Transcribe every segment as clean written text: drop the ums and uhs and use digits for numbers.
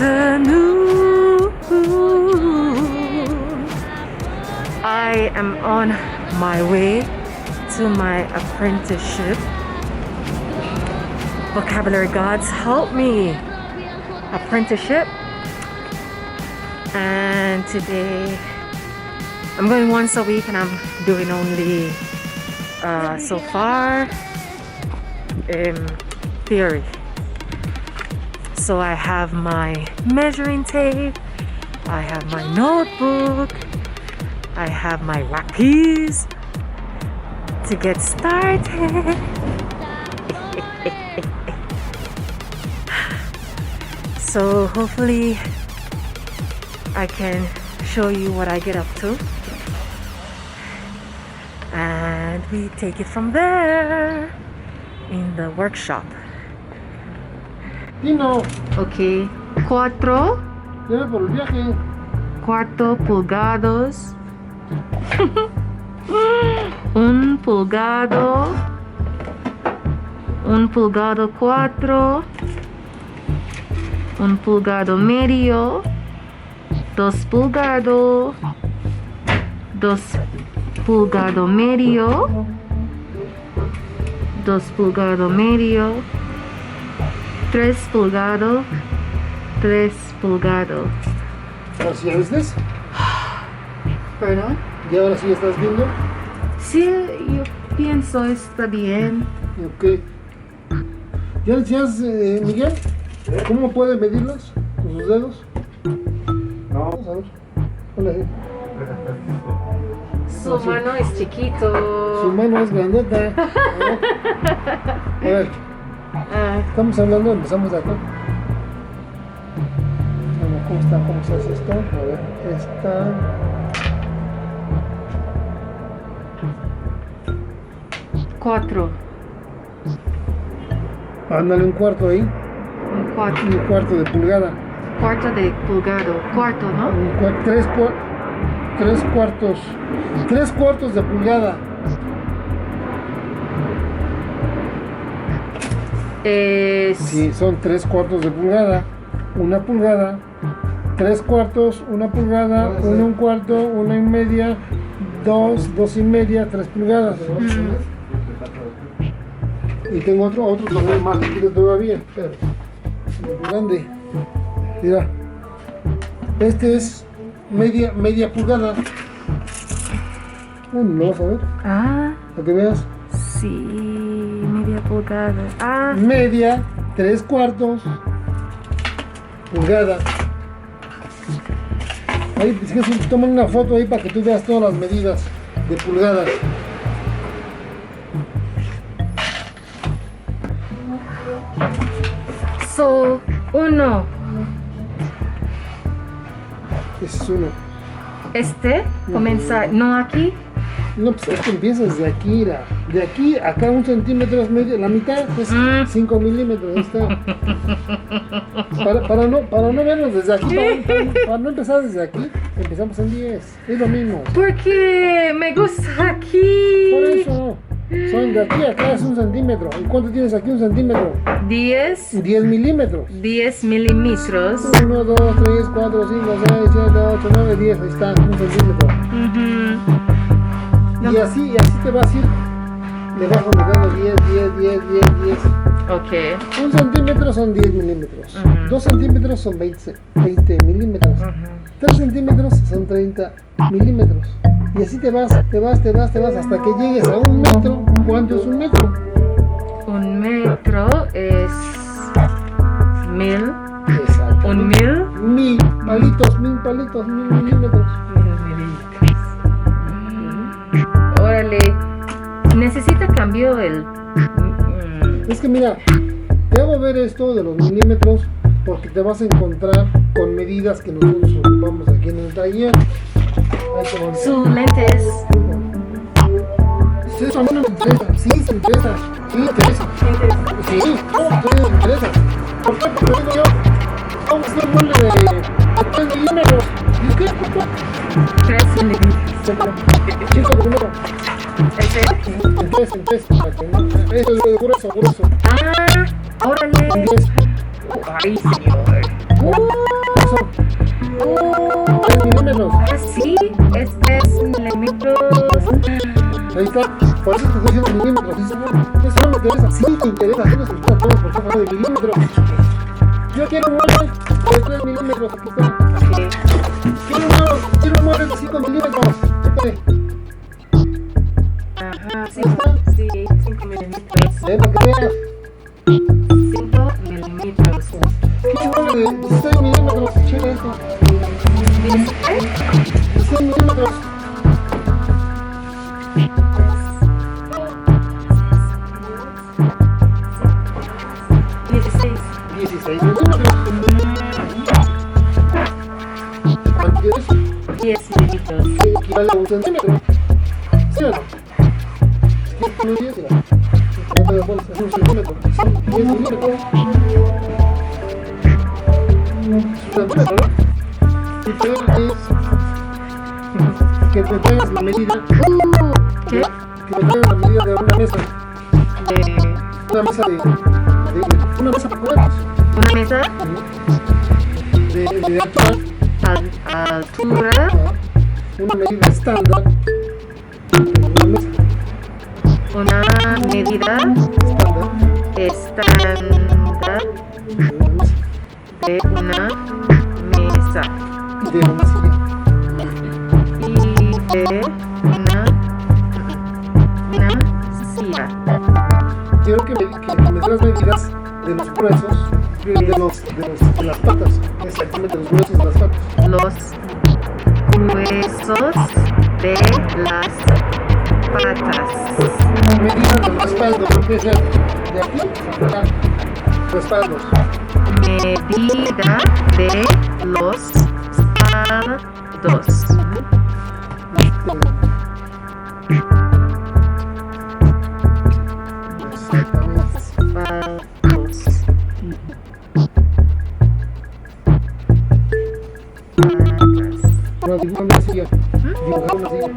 afternoon. I am on my way to my apprenticeship. Vocabulary Gods help me. Apprenticeship. And today I'm going once a week and I'm doing only so far theory. So I have my measuring tape, I have my notebook, I have my rappies to get started. So hopefully I can show you what I get up to, and we take it from there in the workshop. Tino, Okay, 4 lleve por el viaje. pulgados. 1 pulgado. 1 pulgado 4. 1 pulgado medio. 2 pulgado. 2 pulgado medio. 2 pulgado medio. 3 pulgado. 3 pulgado. Ahora sí, ¿ya ves? ¿Perdón? ¿Y ahora sí estás viendo? Sí, yo pienso está bien. Ok. ¿Ya le decías, Miguel? ¿Cómo puede medirlas con sus dedos? No. Vamos a ver. Hola. Su mano es chiquito. Su mano es grandota. A ver. Estamos hablando, empezamos de acá. Bueno, ¿cómo se hace esto? A ver, esta. Cuatro. Ándale, un cuarto ahí. Un cuarto. Un cuarto de pulgada. Cuarto de pulgado. Cuarto, ¿no? Tres cuartos. 3 cuartos de pulgada. Sí, son 3 cuartos de pulgada. 1 pulgada. 3 cuartos, 1 pulgada, 1 un cuarto, 1 y media, 2, 2 y media, 3 pulgadas. Y tengo otro todavía más chiquito todavía, pero grande. Mira, este es media pulgada. Bueno, lo vas a ver, para que veas. Sí, media pulgada. Media, 3 cuartos, pulgada. Ahí, si quieres, toman una foto ahí para que tú veas todas las medidas de pulgadas. So, 1. Ese es uno. Comienza, no aquí. No, pues esto empieza desde aquí, mira. De aquí a acá 1 centímetro es medio, la mitad es 5 milímetros. Ahí está. Para no verlos desde aquí, para no empezar desde aquí, empezamos en 10. Es lo mismo. Porque me gusta aquí. Por eso. Son de aquí a acá es 1 centímetro. ¿Y cuánto tienes aquí 1 centímetro? 10. 10 milímetros. 10 milímetros. 1, 2, 3, 4, 5, 6, 7, 8, 9, 10. Ahí está, 1 centímetro. Y así te vas a ir. Le vas aumentando 10. Ok. 1 centímetro son 10 milímetros. 2 centímetros son 20 milímetros. 3 centímetros son 30 milímetros. Y así te vas hasta que llegues a 1 metro. ¿Cuánto es 1 metro? 1 metro es 1000. Exacto. 1000. 1000 palitos, 1000 milímetros. Órale. Necesita cambio el. Es que mira, te hago ver esto de los milímetros porque te vas a encontrar con medidas que nosotros ocupamos aquí en el taller. Sus lentes. Sí, eso a mí no me interesa. Sí, se interesa. Sí, me interesa. Sí, no, me interesa. ¿Por qué? Porque digo yo, vamos a hacer un molde de 3 milímetros. ¿Y qué? 3 milímetros. Chico, primero. El 3. En 3. Eso es grueso. Órale. Ay, señor. Ahí está. Por eso te estoy diciendo milímetros. Eso no me interesa. Sí te interesa. Tienes que estar todo por favor de milímetros. Yo quiero un mueble de 3 milímetros. Aquí está. Quiero un mueble de 5 milímetros. Espérate. Ajá, sí, 5 milímetros. Para que veas. 5 milímetros. Quiero un mueble de 16 milímetros. Checa esto. 16 milímetros. 16 milímetros. ¿Cuánto quieres? 10 milímetros. Que equivale a 1 centímetro. ¿Sí o no? No 10, mira. No te das bolsa, es 1 centímetro. Son 10 milímetros. Es 1 centímetro, ¿no? Y peor es que te traigas la medida. ¿Qué? Que te traigas la medida de una mesa. Una mesa una mesa para comer. Una mesa De altura. altura. Una medida estándar. Una mesa Una medida estándar. estándar de una mesa De una silla. y de una silla. Quiero que me des las medidas de los gruesos de las patas. Exactamente, los gruesos de las patas. Los huesos de las patas. Medidas de los respaldos, lo que es de aquí hasta acá. Respaldos. Medida de los espaldos. Espaldos. Ahora dibujar una silla. Dibujar una silla.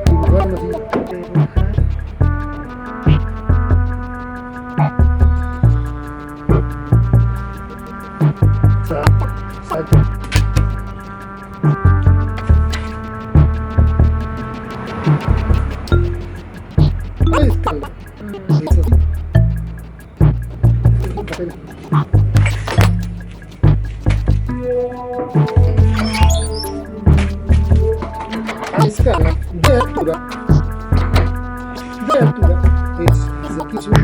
Dibujar una silla. Exacto. Ahí está. Eso. Papel. A escala de altura es desde aquí es 1,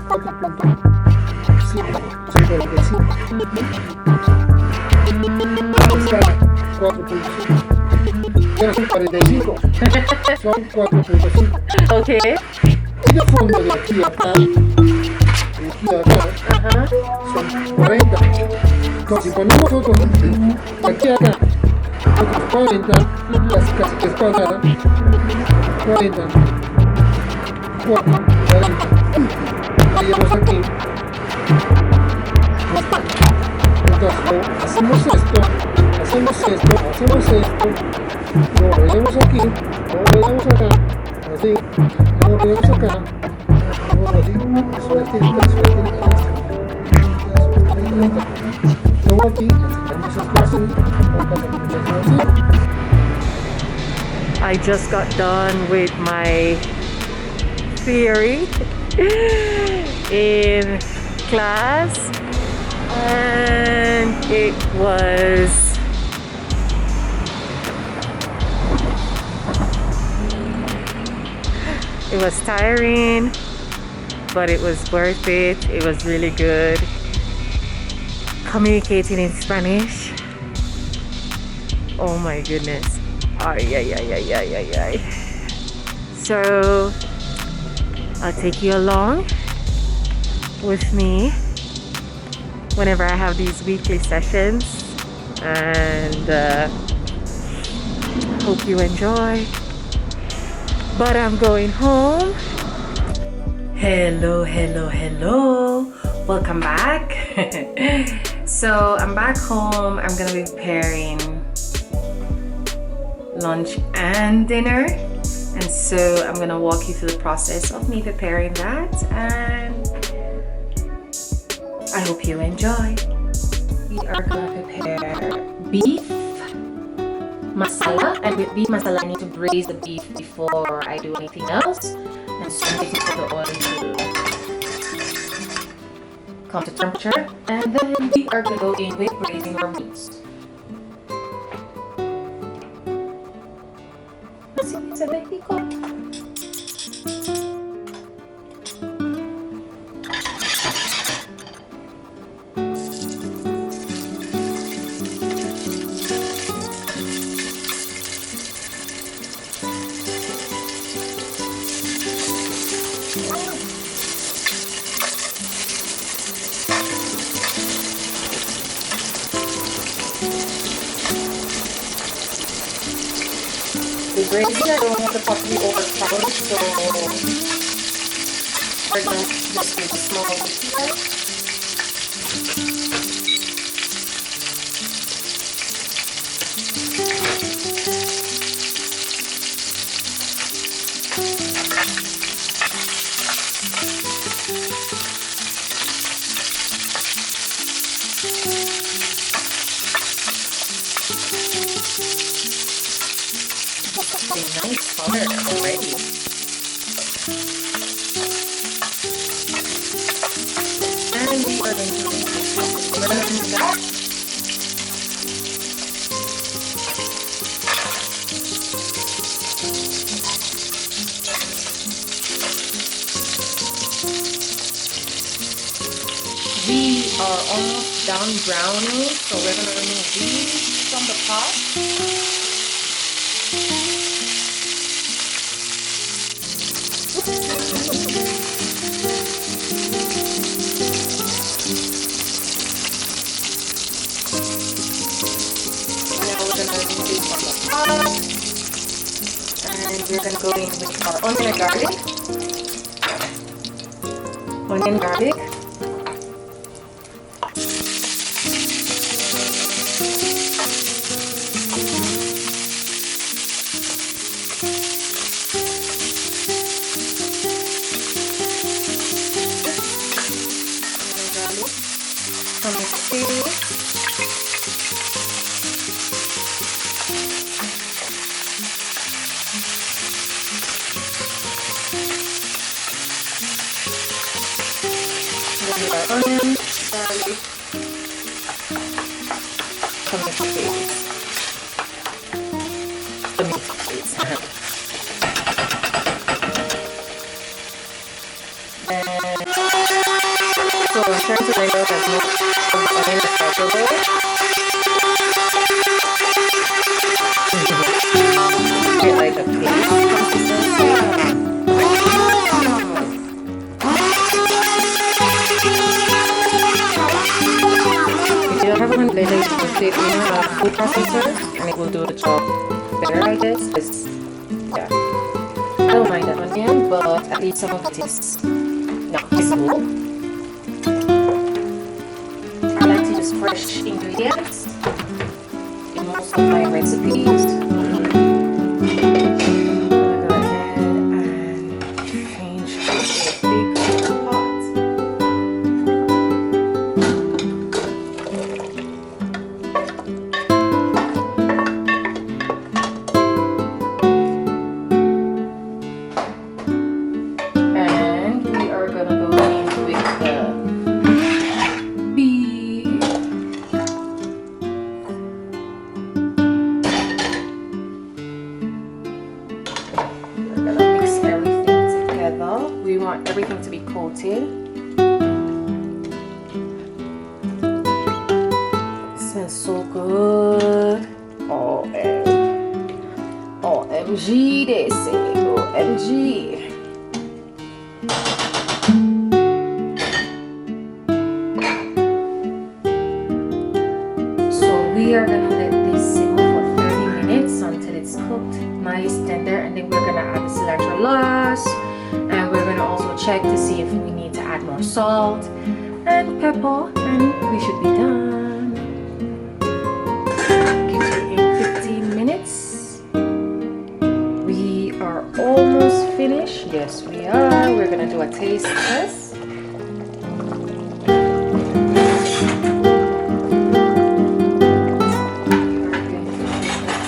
4.5, escala 4.5, ya son 45, son 4.5, Ok. y de fondo de aquí a acá, Ajá. son 40. Entonces si ponemos nosotros de aquí a acá otros 40, casi que es cuadrada, 40, 4, 40, vayamos aquí. Entonces hacemos esto, luego regresamos aquí, luego regresamos acá, así, luego regresamos acá, luego así, luego aquí, hacemos esto así, I just got done with my theory in class, and it was tiring, but it was worth it. It was really good. Communicating in Spanish. Oh my goodness. Ay, ay, ay, ay, ay, ay, ay. So I'll take you along with me whenever I have these weekly sessions, and hope you enjoy. But I'm going home. Hello. Welcome back. So I'm back home. I'm gonna be preparing lunch and dinner, and so I'm gonna walk you through the process of me preparing that, and I hope you enjoy. We are gonna prepare beef masala, and with beef masala I need to braise the beef before I do anything else, and so I'm waiting for the oil to come to temperature, and then we are going to go in with braising our meats. It's a Mexico. The gravy, I don't want the pot to be overpowered, so we're going to just use a small bit. A nice color already. And we are going to remove that. We are almost done browning, so we're going to remove these from the pot. And we're going to go in with our onion and garlic. Onion, garlic. Our onion, garlic, tomato paste, and so in terms of windows, I've moved from the onion to microwave. Get like a paste consistency. If you don't have one blender, you can put it in a food processor and it will do the job better, I guess. Because, yeah, I don't mind the onion, but at least some of it is not visible. I like to use fresh ingredients in most of my recipes. We want everything to be coated. It smells so good. OMG, they say. OMG. So we are gonna let this simmer for 30 minutes until it's cooked nice tender, and then we're gonna add the cilantro last. And we're going to also check to see if we need to add more salt and pepper, and we should be done. Give it in 15 minutes. We are almost finished. Yes, we are. We're going to do a taste test.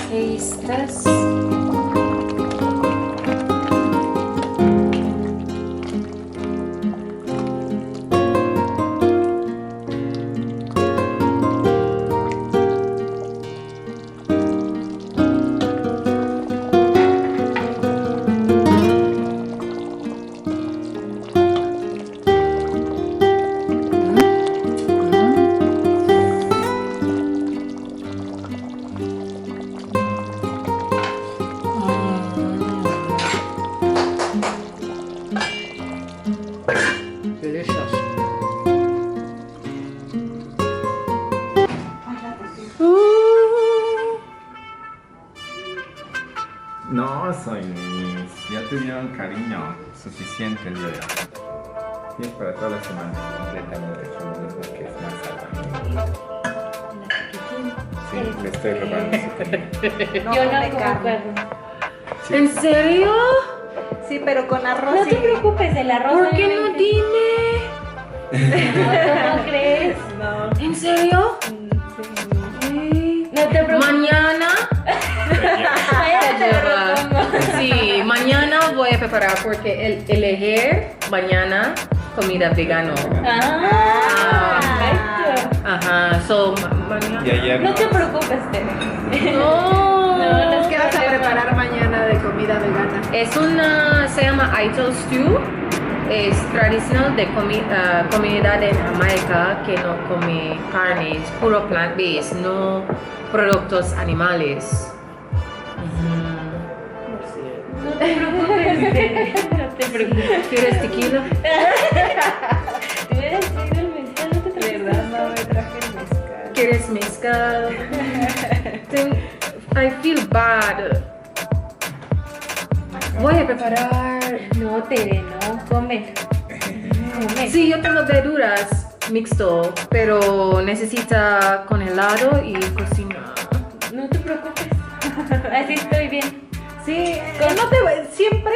Taste abrazo y ya te dieron cariño suficiente el día de hoy. Y es para toda la semana completamente femenino, que es más salvaje. Sí, le estoy robando su comida. No, Yo no come como carne. carne. Sí, ¿En serio? Sí, pero con arroz. No te y- preocupes, el arroz. ¿Por qué no obviamente. dime? ¿Cómo crees? No. ¿En serio? Sí. No te preocupes. Mañana. Mañana te lo propongo. Sí, mañana voy a preparar porque elegir mañana comida vegano. Ah, perfecto. Ajá, so mañana. Y ayer No te preocupes, Tere. No. No, ¿Qué vas a preparar mañana de comida vegana? Es una, se llama Aito Stew. Es tradicional de comunidad en Jamaica que no come carne, es puro plant-based, no productos animales. No te preocupes, Tere. No te preocupes. ¿Quieres tequila? Te hubieras traído el mezcal, no te preocupes. ¿Verdad? No me traje el mezcal. ¿Quieres mezcal? I feel bad. Voy a preparar. No, Tere, no. Come. Come. Sí, yo tengo verduras mixto, pero necesita congelado y cocinar. No te preocupes. Así estoy bien. Sí, no siempre,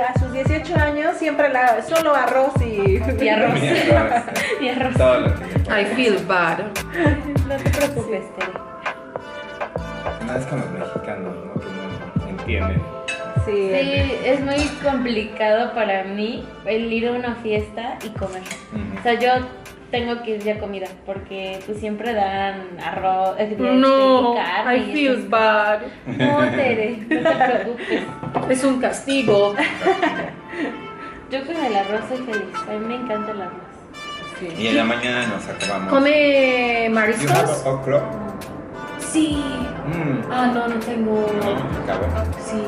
a sus 18 años, siempre solo arroz y... Y arroz. Mi arroz. Y arroz. Todos los días. I feel bad. No te preocupes, Tere. No es como los mexicanos, ¿no? Que no entienden. Sí, Sí, es muy complicado para mí el ir a una fiesta y comer. Ujú. O sea, yo tengo que ir ya a comida porque pues siempre dan arroz, No, carne. I y feel estas- bad. No, Tere, no te preocupes. Es un castigo. Yo con el arroz soy feliz. A mí me encanta el arroz. sí. Y en la mañana nos acabamos. ¿Come You have mariscos? okra? Sí. Ah, no, no tengo. No, acabó. Sí.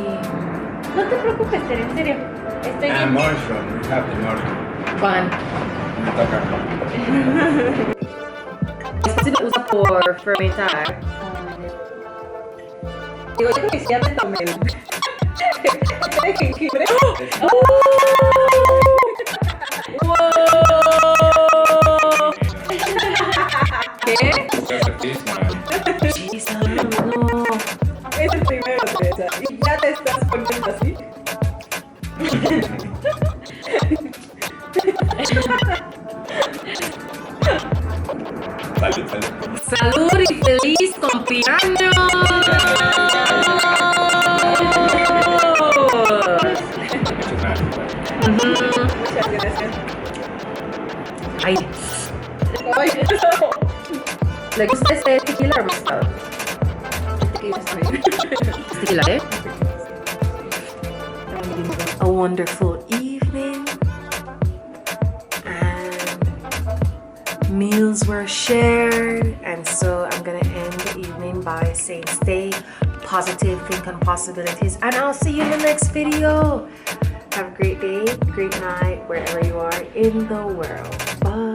No te preocupes, Tere, en serio. Estoy Ah, bien. mushroom. We have the mushroom. Juan. Me toca. Este se usa por fermentar. Digo, yo creo que sí, ya me tomé el... ¿De jengibre? ¿Qué? No. Es el primero, Teresa. Y ya te estás poniendo así. Salud, salud. Salud y feliz cumpleaños. Muchas gracias. Ay, Ay, ¿le gusta este tequila o mezcal? Tequila, ¿eh? A wonderful evening, and meals were shared, and so I'm gonna end the evening by saying stay positive, think on possibilities, and I'll see you in the next video. Have a great day, great night, wherever you are in the world. Bye.